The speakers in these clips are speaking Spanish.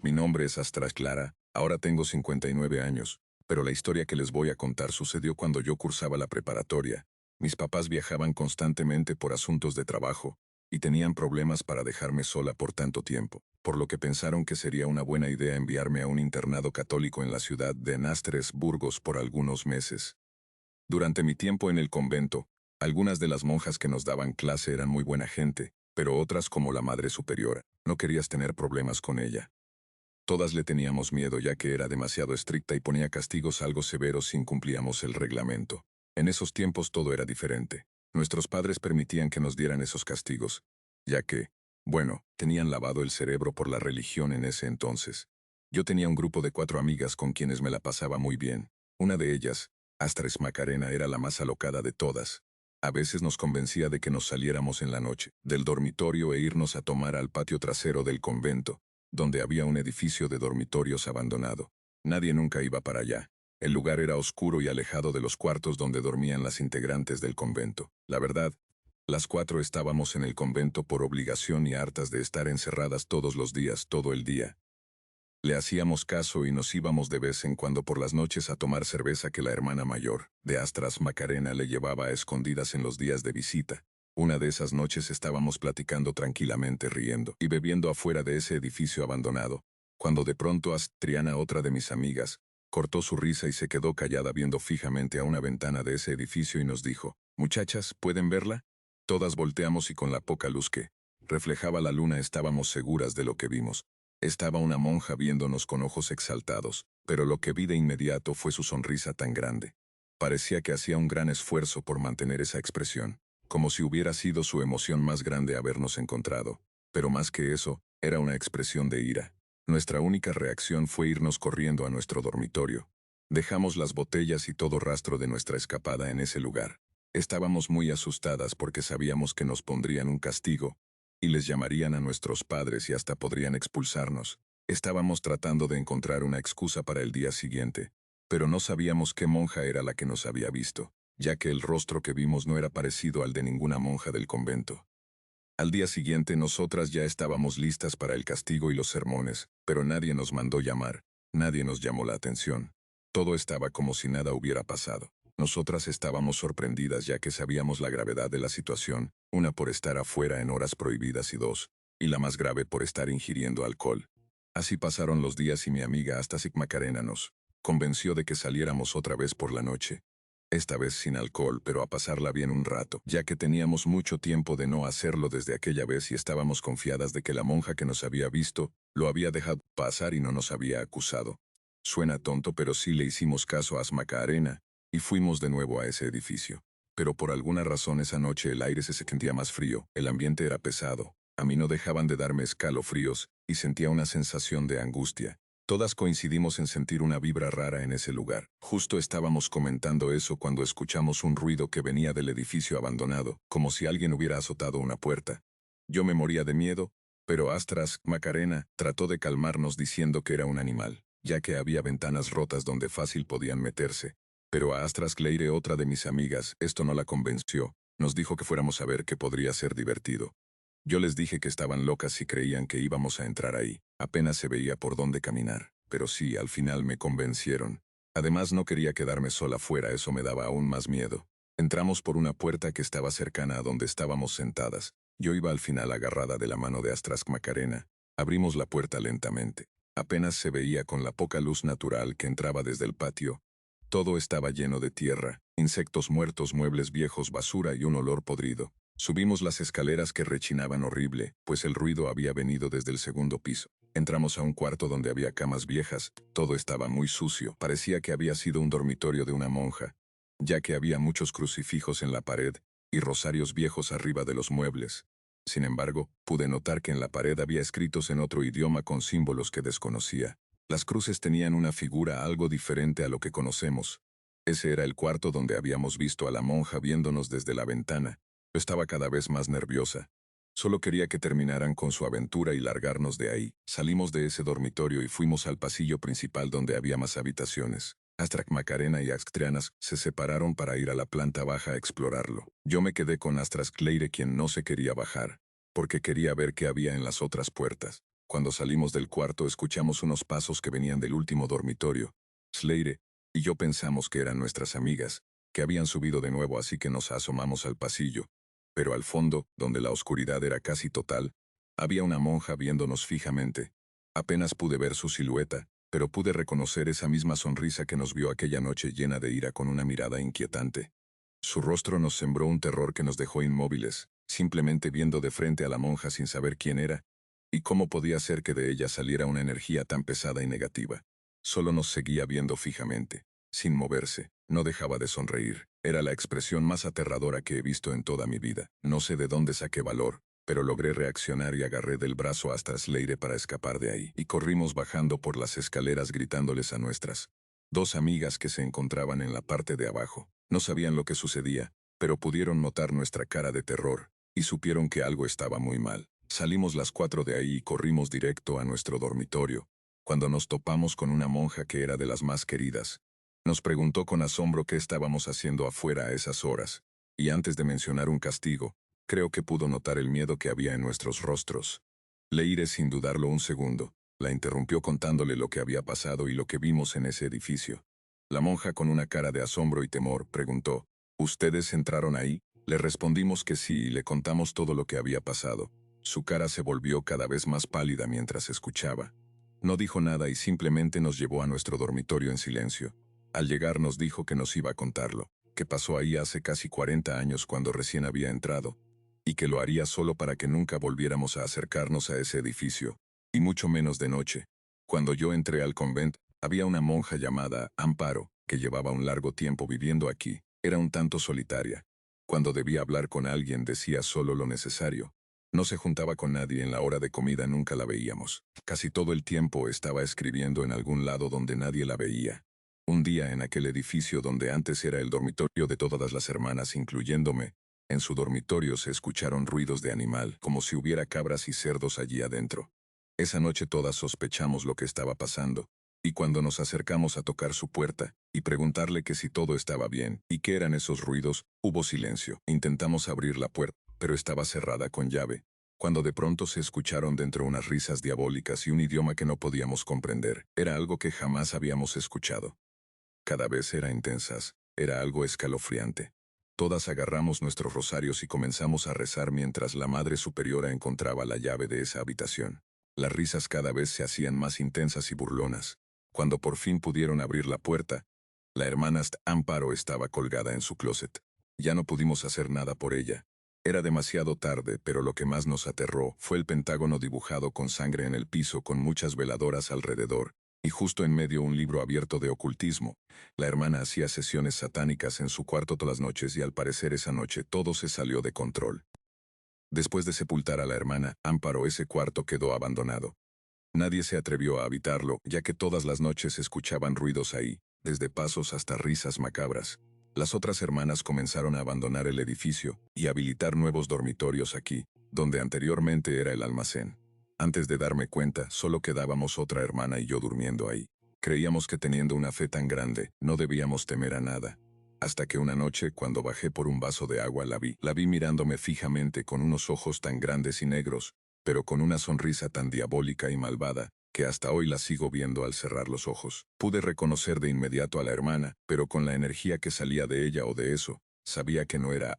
Mi nombre es Astras Clara, ahora tengo 59 años, pero la historia que les voy a contar sucedió cuando yo cursaba la preparatoria. Mis papás viajaban constantemente por asuntos de trabajo, y tenían problemas para dejarme sola por tanto tiempo, por lo que pensaron que sería una buena idea enviarme a un internado católico en la ciudad de Násteres, Burgos, por algunos meses. Durante mi tiempo en el convento, algunas de las monjas que nos daban clase eran muy buena gente, pero otras como la Madre Superiora, no querías tener problemas con ella. Todas le teníamos miedo ya que era demasiado estricta y ponía castigos algo severos si incumplíamos el reglamento. En esos tiempos todo era diferente. Nuestros padres permitían que nos dieran esos castigos, ya que, bueno, tenían lavado el cerebro por la religión en ese entonces. Yo tenía un grupo de 4 amigas con quienes me la pasaba muy bien. Una de ellas, Astres Macarena, era la más alocada de todas. A veces nos convencía de que nos saliéramos en la noche del dormitorio e irnos a tomar al patio trasero del convento, donde había un edificio de dormitorios abandonado. Nadie nunca iba para allá. El lugar era oscuro y alejado de los cuartos donde dormían las integrantes del convento. La verdad, las 4 estábamos en el convento por obligación y hartas de estar encerradas todos los días, todo el día. Le hacíamos caso y nos íbamos de vez en cuando por las noches a tomar cerveza que la hermana mayor, de Astras Macarena, le llevaba a escondidas en los días de visita. Una de esas noches estábamos platicando tranquilamente, riendo y bebiendo afuera de ese edificio abandonado, cuando de pronto Astriana, otra de mis amigas, cortó su risa y se quedó callada viendo fijamente a una ventana de ese edificio y nos dijo: «Muchachas, ¿pueden verla?». Todas volteamos y con la poca luz que reflejaba la luna estábamos seguras de lo que vimos. Estaba una monja viéndonos con ojos exaltados, pero lo que vi de inmediato fue su sonrisa tan grande. Parecía que hacía un gran esfuerzo por mantener esa expresión, como si hubiera sido su emoción más grande habernos encontrado. Pero más que eso, era una expresión de ira. Nuestra única reacción fue irnos corriendo a nuestro dormitorio. Dejamos las botellas y todo rastro de nuestra escapada en ese lugar. Estábamos muy asustadas porque sabíamos que nos pondrían un castigo, y les llamarían a nuestros padres y hasta podrían expulsarnos. Estábamos tratando de encontrar una excusa para el día siguiente, pero no sabíamos qué monja era la que nos había visto, ya que el rostro que vimos no era parecido al de ninguna monja del convento. Al día siguiente nosotras ya estábamos listas para el castigo y los sermones, pero nadie nos mandó llamar, nadie nos llamó la atención. Todo estaba como si nada hubiera pasado. Nosotras estábamos sorprendidas ya que sabíamos la gravedad de la situación, una por estar afuera en horas prohibidas y dos, y la más grave por estar ingiriendo alcohol. Así pasaron los días y mi amiga Astasic Macarena nos convenció de que saliéramos otra vez por la noche. Esta vez sin alcohol, pero a pasarla bien un rato, ya que teníamos mucho tiempo de no hacerlo desde aquella vez y estábamos confiadas de que la monja que nos había visto lo había dejado pasar y no nos había acusado. Suena tonto, pero sí le hicimos caso a Macarena y fuimos de nuevo a ese edificio. Pero por alguna razón esa noche el aire se sentía más frío, el ambiente era pesado, a mí no dejaban de darme escalofríos y sentía una sensación de angustia. Todas coincidimos en sentir una vibra rara en ese lugar. Justo estábamos comentando eso cuando escuchamos un ruido que venía del edificio abandonado, como si alguien hubiera azotado una puerta. Yo me moría de miedo, pero Astras Macarena trató de calmarnos diciendo que era un animal, ya que había ventanas rotas donde fácil podían meterse. Pero a Astras Cleire, otra de mis amigas, esto no la convenció. Nos dijo que fuéramos a ver que podría ser divertido. Yo les dije que estaban locas si creían que íbamos a entrar ahí. Apenas se veía por dónde caminar, pero sí, al final me convencieron. Además no quería quedarme sola fuera, eso me daba aún más miedo. Entramos por una puerta que estaba cercana a donde estábamos sentadas. Yo iba al final agarrada de la mano de Astras Macarena. Abrimos la puerta lentamente. Apenas se veía con la poca luz natural que entraba desde el patio. Todo estaba lleno de tierra, insectos muertos, muebles viejos, basura y un olor podrido. Subimos las escaleras que rechinaban horrible, pues el ruido había venido desde el segundo piso. Entramos a un cuarto donde había camas viejas, todo estaba muy sucio, parecía que había sido un dormitorio de una monja, ya que había muchos crucifijos en la pared y rosarios viejos arriba de los muebles. Sin embargo, pude notar que en la pared había escritos en otro idioma con símbolos que desconocía. Las cruces tenían una figura algo diferente a lo que conocemos. Ese era el cuarto donde habíamos visto a la monja viéndonos desde la ventana. Yo estaba cada vez más nerviosa. Solo quería que terminaran con su aventura y largarnos de ahí. Salimos de ese dormitorio y fuimos al pasillo principal donde había más habitaciones. Astrak Macarena y Astrianas se separaron para ir a la planta baja a explorarlo. Yo me quedé con Astras Cleire, quien no se quería bajar, porque quería ver qué había en las otras puertas. Cuando salimos del cuarto escuchamos unos pasos que venían del último dormitorio. Slade y yo pensamos que eran nuestras amigas, que habían subido de nuevo, así que nos asomamos al pasillo. Pero al fondo, donde la oscuridad era casi total, había una monja viéndonos fijamente. Apenas pude ver su silueta, pero pude reconocer esa misma sonrisa que nos vio aquella noche llena de ira con una mirada inquietante. Su rostro nos sembró un terror que nos dejó inmóviles, simplemente viendo de frente a la monja sin saber quién era, y cómo podía ser que de ella saliera una energía tan pesada y negativa. Solo nos seguía viendo fijamente, sin moverse, no dejaba de sonreír. Era la expresión más aterradora que he visto en toda mi vida. No sé de dónde saqué valor, pero logré reaccionar y agarré del brazo hasta Slade para escapar de ahí, y corrimos bajando por las escaleras gritándoles a nuestras dos amigas que se encontraban en la parte de abajo. No sabían lo que sucedía, pero pudieron notar nuestra cara de terror, y supieron que algo estaba muy mal. Salimos las 4 de ahí y corrimos directo a nuestro dormitorio, cuando nos topamos con una monja que era de las más queridas. Nos preguntó con asombro qué estábamos haciendo afuera a esas horas, y antes de mencionar un castigo, creo que pudo notar el miedo que había en nuestros rostros. Leire, sin dudarlo un segundo, la interrumpió contándole lo que había pasado y lo que vimos en ese edificio. La monja, con una cara de asombro y temor, preguntó, ¿ustedes entraron ahí? Le respondimos que sí y le contamos todo lo que había pasado. Su cara se volvió cada vez más pálida mientras escuchaba. No dijo nada y simplemente nos llevó a nuestro dormitorio en silencio. Al llegar nos dijo que nos iba a contarlo, que pasó ahí hace casi 40 años cuando recién había entrado, y que lo haría solo para que nunca volviéramos a acercarnos a ese edificio, y mucho menos de noche. Cuando yo entré al convento, había una monja llamada Amparo, que llevaba un largo tiempo viviendo aquí. Era un tanto solitaria. Cuando debía hablar con alguien decía solo lo necesario. No se juntaba con nadie, en la hora de comida nunca la veíamos. Casi todo el tiempo estaba escribiendo en algún lado donde nadie la veía. Un día, en aquel edificio donde antes era el dormitorio de todas las hermanas, incluyéndome, en su dormitorio se escucharon ruidos de animal, como si hubiera cabras y cerdos allí adentro. Esa noche todas sospechamos lo que estaba pasando, y cuando nos acercamos a tocar su puerta y preguntarle que si todo estaba bien y qué eran esos ruidos, hubo silencio. Intentamos abrir la puerta, pero estaba cerrada con llave, cuando de pronto se escucharon dentro unas risas diabólicas y un idioma que no podíamos comprender. Era algo que jamás habíamos escuchado. Cada vez era intensas, era algo escalofriante. Todas agarramos nuestros rosarios y comenzamos a rezar mientras la Madre Superiora encontraba la llave de esa habitación. Las risas cada vez se hacían más intensas y burlonas. Cuando por fin pudieron abrir la puerta, la hermana Amparo estaba colgada en su closet. Ya no pudimos hacer nada por ella. Era demasiado tarde, pero lo que más nos aterró fue el pentágono dibujado con sangre en el piso con muchas veladoras alrededor, y justo en medio un libro abierto de ocultismo. La hermana hacía sesiones satánicas en su cuarto todas las noches y al parecer esa noche todo se salió de control. Después de sepultar a la hermana Amparo, ese cuarto quedó abandonado. Nadie se atrevió a habitarlo, ya que todas las noches se escuchaban ruidos ahí, desde pasos hasta risas macabras. Las otras hermanas comenzaron a abandonar el edificio y habilitar nuevos dormitorios aquí, donde anteriormente era el almacén. Antes de darme cuenta, solo quedábamos otra hermana y yo durmiendo ahí. Creíamos que teniendo una fe tan grande, no debíamos temer a nada. Hasta que una noche, cuando bajé por un vaso de agua, la vi mirándome fijamente con unos ojos tan grandes y negros, pero con una sonrisa tan diabólica y malvada, que hasta hoy la sigo viendo al cerrar los ojos. Pude reconocer de inmediato a la hermana, pero con la energía que salía de ella o de eso, sabía que no era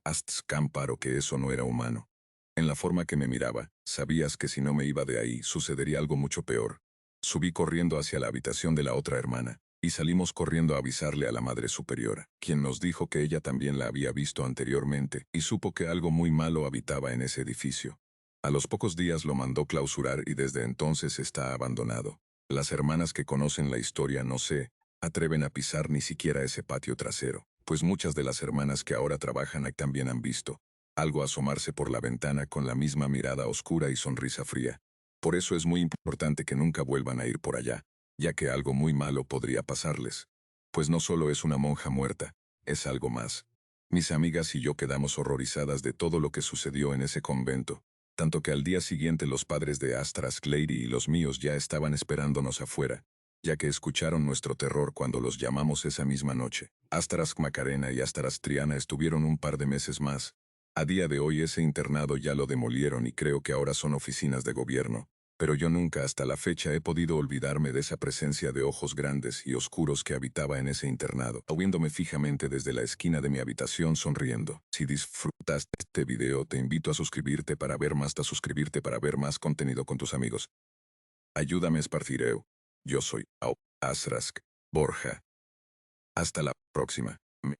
Amparo, que eso no era humano. En la forma que me miraba, sabías que si no me iba de ahí, sucedería algo mucho peor. Subí corriendo hacia la habitación de la otra hermana, y salimos corriendo a avisarle a la Madre Superiora, quien nos dijo que ella también la había visto anteriormente, y supo que algo muy malo habitaba en ese edificio. A los pocos días lo mandó clausurar y desde entonces está abandonado. Las hermanas que conocen la historia no se atreven a pisar ni siquiera ese patio trasero, pues muchas de las hermanas que ahora trabajan ahí también han visto algo asomarse por la ventana con la misma mirada oscura y sonrisa fría. Por eso es muy importante que nunca vuelvan a ir por allá, ya que algo muy malo podría pasarles. Pues no solo es una monja muerta, es algo más. Mis amigas y yo quedamos horrorizadas de todo lo que sucedió en ese convento, tanto que al día siguiente los padres de Astras Clary y los míos ya estaban esperándonos afuera, ya que escucharon nuestro terror cuando los llamamos esa misma noche. Astras Macarena y Astras Triana estuvieron un par de meses más. A día de hoy ese internado ya lo demolieron y creo que ahora son oficinas de gobierno, pero yo nunca hasta la fecha he podido olvidarme de esa presencia de ojos grandes y oscuros que habitaba en ese internado, viéndome fijamente desde la esquina de mi habitación sonriendo. Si disfrutaste este video, te invito a suscribirte para ver más contenido con tus amigos. Ayúdame a esparcir. Yo soy Asrask Borja. Hasta la próxima.